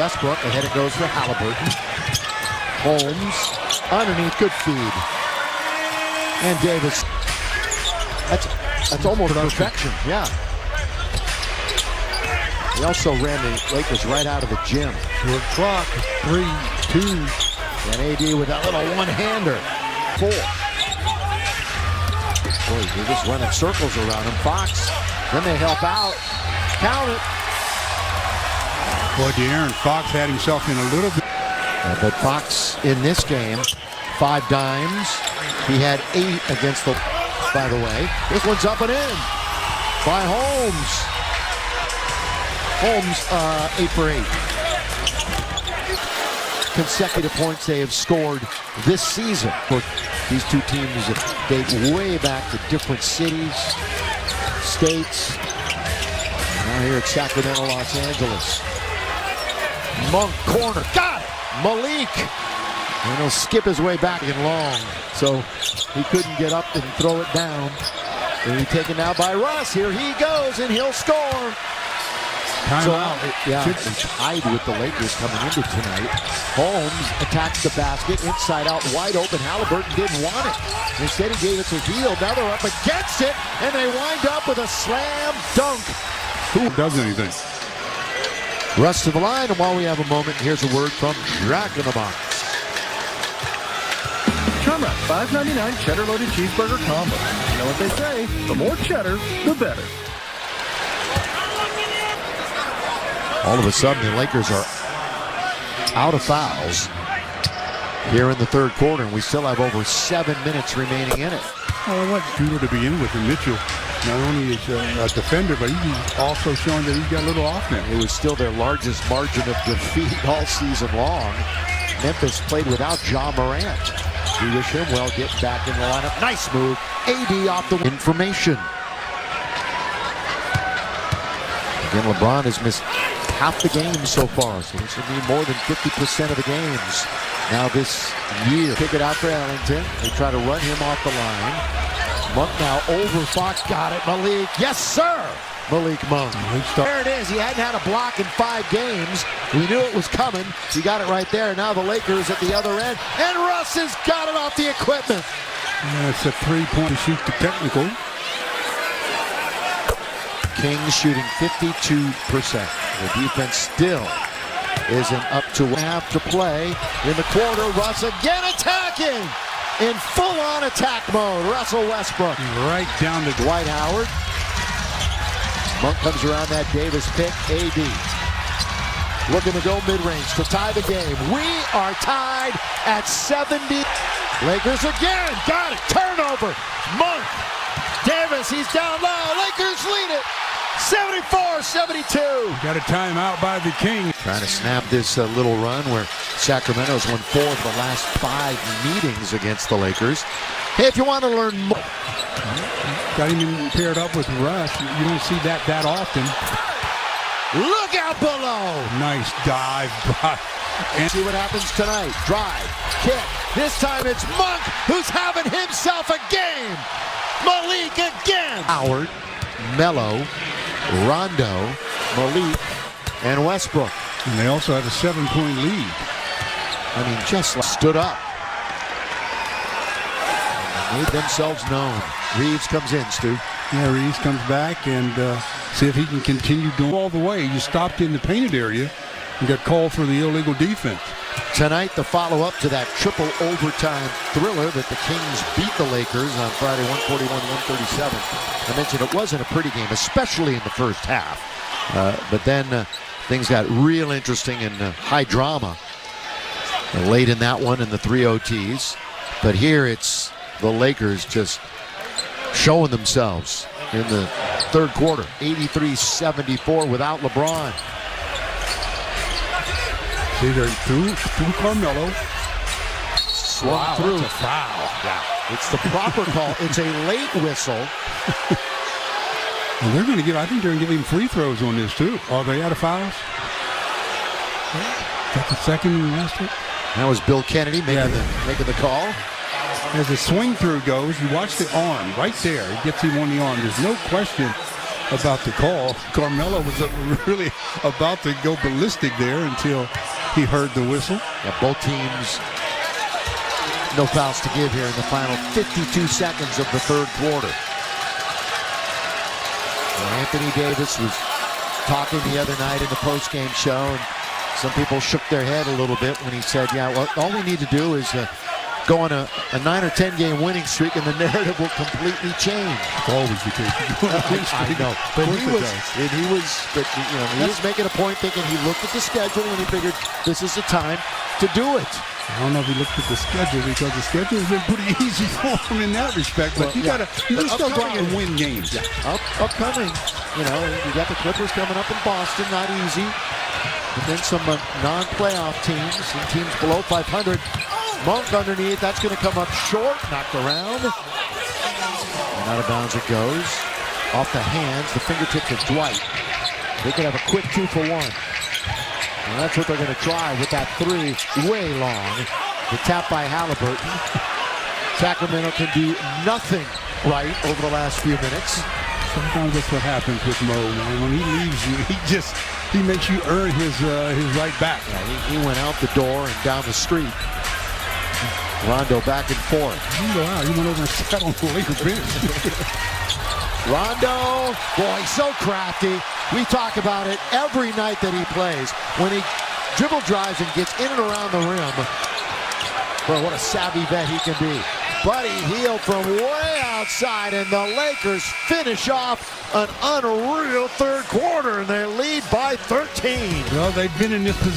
Westbrook. Ahead it goes for Halliburton. Holmes underneath, good feed. And Davis. That's almost perfection. Yeah. He also ran the Lakers right out of the gym. Short clock. 3, 2. And AD with that little one-hander. 4. Boy, they're just running circles around him. Fox. Then they help out. Count it. Boy, De'Aaron Fox had himself in a little bit. But Fox in this game, 5 dimes. He had 8 against the, by the way. This one's up and in by Holmes. Holmes, 8 for 8. Consecutive points they have scored this season. These two teams have dated way back to different cities, states. Now here at Sacramento, Los Angeles. Monk corner, got it! Malik, and he'll skip his way back and long. So he couldn't get up and throw it down. And he's taken now by Russ. Here he goes, and he'll score. Timeout. Yeah, he's tied with the Lakers coming into tonight. Holmes attacks the basket, inside out, wide open. Halliburton didn't want it. Instead, he gave it to Hield. Now they're up against it, and they wind up with a slam dunk. Who does anything? Russ to the line, and while we have a moment, here's a word from Jack in the Box. Chum Wrap, $5.99 cheddar loaded cheeseburger combo. You know what they say, the more cheddar, the better. All of a sudden, the Lakers are out of fouls here in the third quarter, and we still have over 7 minutes remaining in it. Well, I want Judah to be in with him. Mitchell not only is a defender, but he's also showing that he's got a little offense. It was still their largest margin of defeat all season long. Memphis played without Ja Morant. We wish him well getting back in the lineup. Nice move. AD off the information. Again, LeBron has missed half the games so far, so this will be more than 50% of the games now this year. Kick it out for Ellington. They try to run him off the line. Monk now over Fox. Got it. Malik. Yes, sir. Malik Monk. There it is. He hadn't had a block in 5 games. We knew it was coming. He got it right there. Now the Lakers at the other end. And Russ has got it off the equipment. It's a 3-point shoot to technical. Kings shooting 52%. The defense still isn't up to half to play in the quarter. Russ again attacking in full-on attack mode. Russell Westbrook Right down to Dwight Howard. Monk comes around that Davis pick. AD looking to go mid-range to tie the game. We are tied at 70. Lakers again. Got it. Turnover. Monk. Davis, he's down low. Lakers lead it. 74-72. Got a timeout by the Kings. Trying to snap this little run where Sacramento's won 4 of the last 5 meetings against the Lakers. Hey, if you want to learn more. Got him paired up with Russ. You don't see that often. Look out below. Nice dive. And see what happens tonight. Drive, kick. This time it's Monk who's having himself a game. Malik again. Howard, Melo, Rondo, Malik, and Westbrook. And they also had a 7-point lead. I mean, just stood up. And made themselves known. Reeves comes in, Stu. Yeah, Reeves comes back and see if he can continue doing all the way. You stopped in the painted area and got called for the illegal defense. Tonight, the follow-up to that triple overtime thriller that the Kings beat the Lakers on Friday, 141-137. I mentioned it wasn't a pretty game, especially in the first half. But then things got real interesting and high drama late in that one in the 3 OTs. But here it's the Lakers just showing themselves in the third quarter. 83-74 without LeBron. See, they're through Carmelo. Swung through. That's a foul. Yeah. It's the proper call. It's a late whistle. And they're going to give, I think they're going to give him free throws on this too. Are they out of fouls? That's the second master. That was Bill Kennedy making the call. As the swing through goes, you watch the arm right there. It gets him on the arm. There's no question about the call. Carmelo was really about to go ballistic there until he heard the whistle. Yeah, both teams, no fouls to give here in the final 52 seconds of the third quarter. Well, Anthony Davis was talking the other night in the postgame show, and some people shook their head a little bit when he said, yeah, well, all we need to do is go on a 9 or 10 game winning streak and the narrative will completely change. It's always the case. I know, but he was making a point thinking he looked at the schedule and he figured this is the time to do it. I don't know if he looked at the schedule because the schedule has been pretty easy for him in that respect. But you gotta still go out and win games. Yeah. Upcoming, you got the Clippers coming up in Boston, not easy. And then some non-playoff teams and teams below 500. Monk underneath, that's going to come up short, knocked around. And out of bounds it goes. Off the hands, the fingertips of Dwight. They could have a quick 2-for-1. And that's what they're going to try with that three way long. The tap by Halliburton. Sacramento can do nothing right over the last few minutes. Sometimes that's what happens with Mo, man. When he leaves you, he makes you earn his right back. Yeah, he went out the door and down the street. Rondo back and forth. You go out. He went over and sat on the Lakers bench. Rondo, boy, so crafty. We talk about it every night that he plays. When he dribble drives and gets in and around the rim. Boy, what a savvy vet he can be. Buddy Hield from way outside, and the Lakers finish off an unreal third quarter, and they lead by 13. Well, they've been in this position.